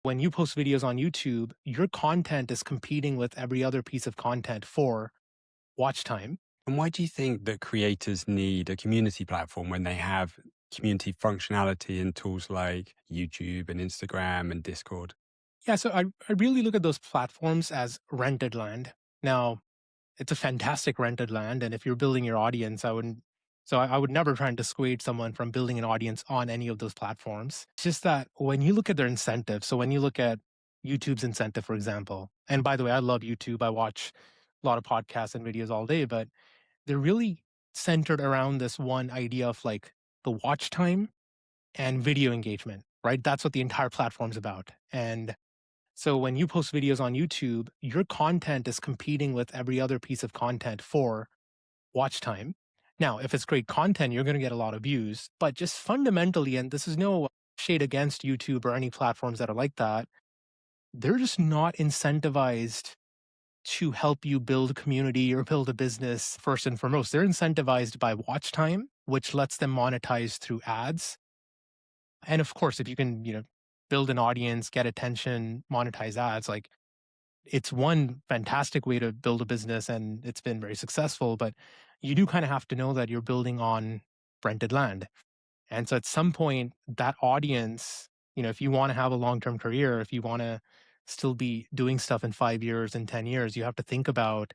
When you post videos on YouTube, your content is competing with every other piece of content for watch time. And why do you think that creators need a community platform when they have community functionality in tools like YouTube and Instagram and Discord? Yeah, so I really look at those platforms as rented land. Now, it's a fantastic rented land, and if you're building your audience, I would never try and dissuade someone from building an audience on any of those platforms. It's just that when you look at their incentives, so when you look at YouTube's incentive, for example, and by the way, I love YouTube. I watch a lot of podcasts and videos all day, but they're really centered around this one idea of like the watch time and video engagement, right? That's what the entire platform's about. And so when you post videos on YouTube, your content is competing with every other piece of content for watch time. Now, if it's great content, you're going to get a lot of views, but just fundamentally, and this is no shade against YouTube or any platforms that are like that, they're just not incentivized to help you build a community or build a business first and foremost. They're incentivized by watch time, which lets them monetize through ads. And of course, if you can, build an audience, get attention, monetize ads, like it's one fantastic way to build a business and it's been very successful, but you do kind of have to know that you're building on rented land. And so at some point, that audience, if you want to have a long term career, if you want to still be doing stuff in 5 years and 10 years, you have to think about,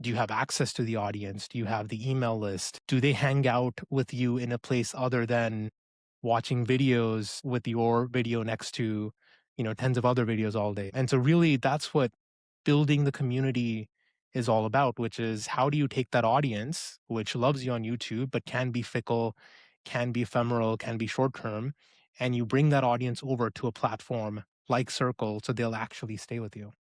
do you have access to the audience? Do you have the email list? Do they hang out with you in a place other than watching videos with your video next to, tens of other videos all day? And so really that's what building the community is all about, which is how do you take that audience, which loves you on YouTube, but can be fickle, can be ephemeral, can be short term, and you bring that audience over to a platform like Circle so they'll actually stay with you.